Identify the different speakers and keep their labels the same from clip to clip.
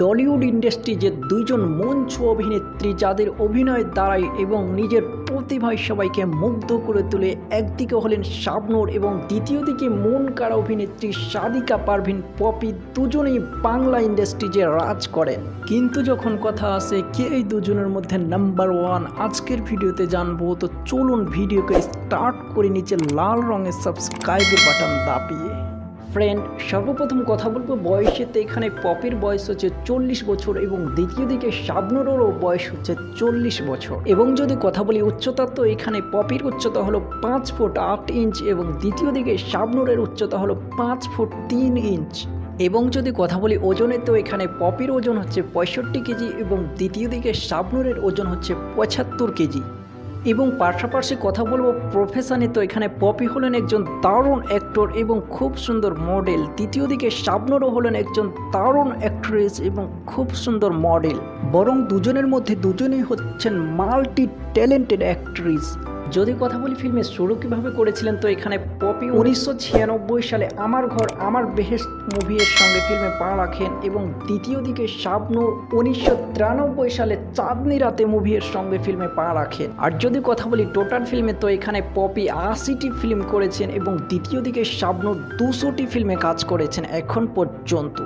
Speaker 1: Tollywood industry যে দুইজন মন ছোঁয়া অভিনেত্রী যাদের অভিনয়ের দ্বারাই এবং নিজের প্রতিভায় সবাইকে মুগ্ধ করে তুলে, একদিকে হলেন শাবনূর এবং দ্বিতীয় দিকে মন কাড়া অভিনেত্রী সাদিকা পারভিন পপি, দুজনেই বাংলা ইন্ডাস্ট্রি যে রাজ করেন। কিন্তু যখন কথা আসে কে এই দুজনের মধ্যে নাম্বার ওয়ান, আজকের ভিডিওতে জানবো। তো চলুন ভিডিওকে স্টার্ট করে নিচে লাল রঙের সাবস্ক্রাইবের বাটন দাবিয়ে। ফ্রেন্ড, সর্বপ্রথম কথা বলবো বয়সেতে। এখানে পপির বয়স হচ্ছে 40 বছর এবং দ্বিতীয় দিকে শাবনূরেরও বয়স হচ্ছে 40 বছর। এবং যদি কথা বলি উচ্চতা, তো এখানে পপির উচ্চতা হলো 5 ফুট 8 ইঞ্চ এবং দ্বিতীয় দিকে শাবনূরের উচ্চতা হলো 5 ফুট 3 ইঞ্চ। এবং যদি কথা বলি ওজনে, তো এখানে পপির ওজন হচ্ছে 65 কেজি এবং দ্বিতীয় দিকে শাবনূরের ওজন হচ্ছে 75 কেজি। এবং পাশাপাশি কথা বলবো প্রফেশনে, তো এখানে পপি হলেন একজন দারুণ অ্যাক্টর এবং খুব সুন্দর মডেল। দ্বিতীয় দিকে শাবনূরও হলেন একজন দারুণ অ্যাক্ট্রেস এবং খুব সুন্দর মডেল। বরং দুজনের মধ্যে দুজনেই হচ্ছেন মাল্টি ট্যালেন্টেড অ্যাক্ট্রেস। যদি কথা বলি ফিল্মের শুরু কীভাবে করেছিলেন, তো এখানে পপি 1996 সালে আমার ঘর আমার বেহেশত মুভির সঙ্গে ফিল্মে পা রাখেন এবং দ্বিতীয় দিকে শাবনূর 1993 সালে চাঁদনি রাতে মুভির সঙ্গে ফিল্মে পা রাখেন। আর যদি কথা বলি টোটাল ফিল্মে, তো এখানে পপি 80টি ফিল্ম করেছেন এবং দ্বিতীয় দিকে শাবনূর 200টি ফিল্মে কাজ করেছেন এখন পর্যন্ত।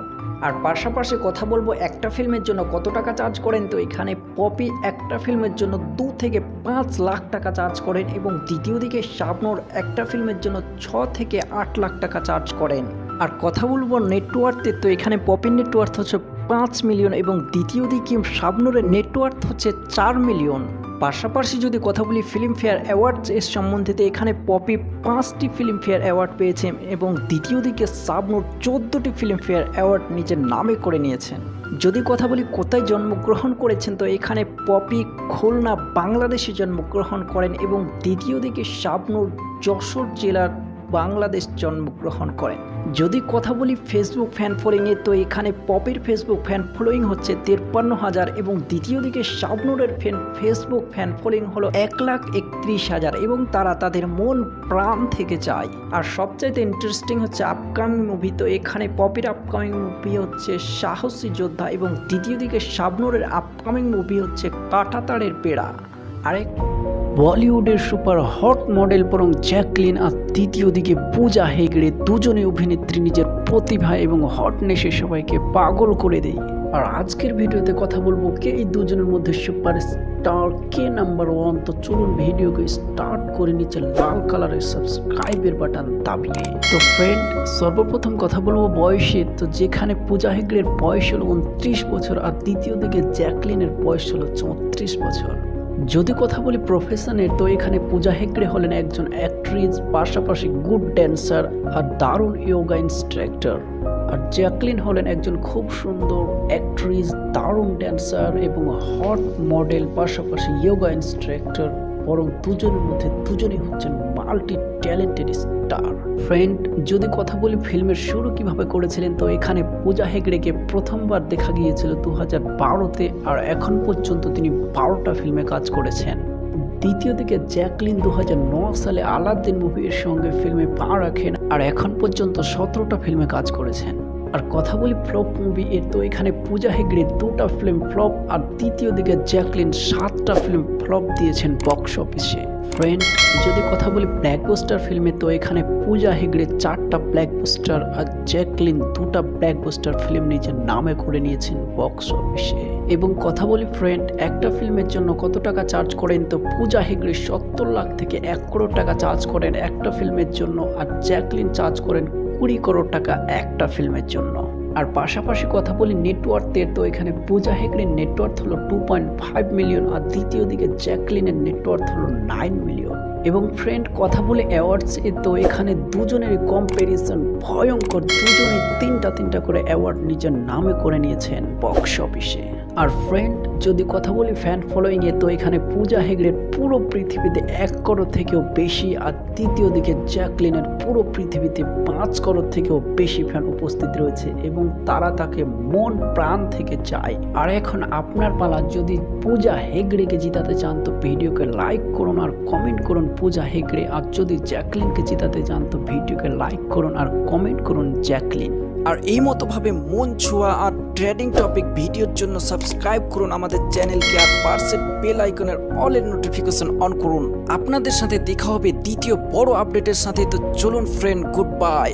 Speaker 1: আর পাশাপাশি কথা বলবো একটা ফিল্মের জন্য কত টাকা চার্জ করেন, তো এখানে পপি একটা ফিল্মের জন্য 2 থেকে 5 লাখ টাকা চার্জ করেন এবং দ্বিতীয় দিকে শাবনূর একটা ফিল্মের জন্য 6 থেকে 8 লাখ টাকা চার্জ করেন। আর কথা বলবো নেটওয়ার্থে, তো এখানে পপির নেটওয়ার্থ হচ্ছে 5 মিলিয়ন এবং দ্বিতীয় দিকে শাবনূরের নেটওয়ার্থ হচ্ছে 4 মিলিয়ন। পাশাপাশি যদি কথা বলি ফিল্মফেয়ার অ্যাওয়ার্ডস এর সম্বন্ধে, এখানে পপি 5টি ফিল্মফেয়ার অ্যাওয়ার্ড পেয়েছেন এবং দ্বিতীয় দিকে শাবনূর 14টি ফিল্মফেয়ার অ্যাওয়ার্ড নিজের নামে করে নিয়েছেন। যদি কথা বলি কোথায় জন্মগ্রহণ করেছেন, তো এখানে পপি খুলনা বাংলাদেশে জন্মগ্রহণ করেন এবং দ্বিতীয় দিকে শাবনূর যশোর জেলার বাংলাদেশ জন্মগ্রহণ করেন। যদি কথা বলি ফেসবুক ফ্যান ফলোয়িংয়ে, তো এখানে পপির ফেসবুক ফ্যান ফলোয়িং হচ্ছে 53,000 এবং দ্বিতীয় দিকে শাবনূরের ফেসবুক ফ্যান ফলোয়িং হলো 1,31,000 এবং তারা তাদের মন প্রাণ থেকে চায়। আর সবচাইতে ইন্টারেস্টিং হচ্ছে আপকামিং মুভি, তো এখানে পপির আপকামিং মুভি হচ্ছে সাহসী যোদ্ধা এবং দ্বিতীয় দিকে শাবনূরের আপকামিং মুভি হচ্ছে কাঁটাতারের পেড়া। আরেক বলিউডের সুপার হট মডেল বরং জ্যাকলিন আর দ্বিতীয় দিকে পূজা হেগড়ে, দুজনে অভিনেত্রী নিজের প্রতিভা এবং হটনেসে সবাইকে পাগল করে দেয়। আর আজকের ভিডিওতে কথা বলবো কে এই দুজনের মধ্যে সুপার স্টার, কে নাম্বার ওয়ান। তো চলুন ভিডিওকে স্টার্ট করে নিচে লাল কালারের সাবস্ক্রাইবের বাটন দাবিয়ে। তো ফ্রেন্ড, সর্বপ্রথম কথা বলবো বয়সে, তো যেখানে পূজা হেগড়ের বয়স হলো 29 বছর আর দ্বিতীয় দিকে জ্যাকলিনের বয়স হলো 34 বছর। যদি কথা বলি প্রফেশনের, তো এখানে পূজা হেগড়ে হলেন একজন অ্যাক্ট্রেস, পাশাপাশি গুড ড্যান্সার আর দারুণ ইয়োগা ইনস্ট্রাক্টর। আর জ্যাকলিন হলেন একজন খুব সুন্দর অ্যাক্ট্রেস, দারুণ ড্যান্সার এবং হট মডেল, পাশাপাশি ইয়োগা ইনস্ট্রাক্টর। বরং দুজনের মধ্যে দুজনেই হচ্ছেন মাল্টি ট্যালেন্টেড স্টার। ফ্রেন্ড, যদি কথা বলি ফিল্মের শুরু কিভাবে করেছিলেন, তো এখানে পূজা হেগড়েকে প্রথমবার দেখা গিয়েছিল 2012-তে আর এখন পর্যন্ত তিনি 12টা ফিল্মে কাজ করেছেন। দ্বিতীয় দিকে জ্যাকলিন 2009 সালে আলাদ্দিন মুভির সঙ্গে ফিল্মে পা রাখেন আর এখন পর্যন্ত 17টা ফিল্মে কাজ করেছেন। আর কথা বলি ফ্লপ মুভি এর, তো এখানে পূজা হেগড়ে 2টা ফিল্ম ফ্লপ আর দ্বিতীয় দিকে জ্যাকলিন 7টা ফিল্ম ফ্লপ দিয়েছেন বক্স অফিসে। ফ্রেন্ড, যদি কথা বলি ব্ল্যাকবাস্টার ফিল্মে, তো এখানে পূজা হেগড়ে 4টা ব্ল্যাকবাস্টার আর জ্যাকলিন 2টা ব্ল্যাকবাস্টার ফিল্ম নিজের নামে করে নিয়েছেন বক্স অফিসে। এবং কথা বলি ফ্রেন্ড, একটা ফিল্মের জন্য কত টাকা চার্জ করেন, তো পূজা হেগড়ে 70 লাখ থেকে 1 করোড় টাকা চার্জ করেন একটা ফিল্মের জন্য আর জ্যাকলিন চার্জ করেন 20 করোড় টাকা একটা ফিল্মের জন্য। আর পাশাপাশি কথা বলি নেটওয়ার্থের, তো এখানে পূজা হেগড়ের নেটওয়ার্থ হলো 2.5 মিলিয়ন আর দ্বিতীয় দিকে জ্যাকলিনের নেটওয়ার্থ হলো 9 মিলিয়ন। এবং ফ্রেন্ড, কথা বলে অ্যাওয়ার্ডস এ, তো এখানে দুজনের কম্প্যারিজন ভয়ঙ্কর, দুজনে 3টা করে অ্যাওয়ার্ড নিজের নামে করে নিয়েছেন বক্স অফিসে। আর ফ্রেন্ড, যদি কথা বলি ফ্যান ফলোয়িং এ, তো এখানে পূজা হেগড়ের পুরো পৃথিবীতে 1 করোড় থেকেও বেশি আর দ্বিতীয় দিকে জ্যাকলিনের পুরো পৃথিবীতে 5 করোড় থেকেও বেশি ফ্যান উপস্থিত রয়েছে এবং তারা তাকে মন প্রাণ থেকে চায়। আর এখন আপনার পালা, যদি পূজা হেগড়েকে জিতাতে চান তো ভিডিওকে লাইক করুন আর কমেন্ট করুন পূজা হেগড়ে, আর যদি জ্যাকলিনকে জিতাতে চান তো ভিডিওকে লাইক করুন আর কমেন্ট করুন জ্যাকলিন। আর এই মতোভাবে মন ছোঁয়া আর ট্রেডিং টপিক ভিডিওর জন্য সাবস্ক্রাইব করুন আমাদের চ্যানেলকে আর পাশের বেল আইকনের অলের নোটিফিকেশন অন করুন। আপনাদের সাথে দেখা হবে দ্বিতীয় বড় আপডেটের সাথে। তো চলুন ফ্রেন্ড, গুড বাই।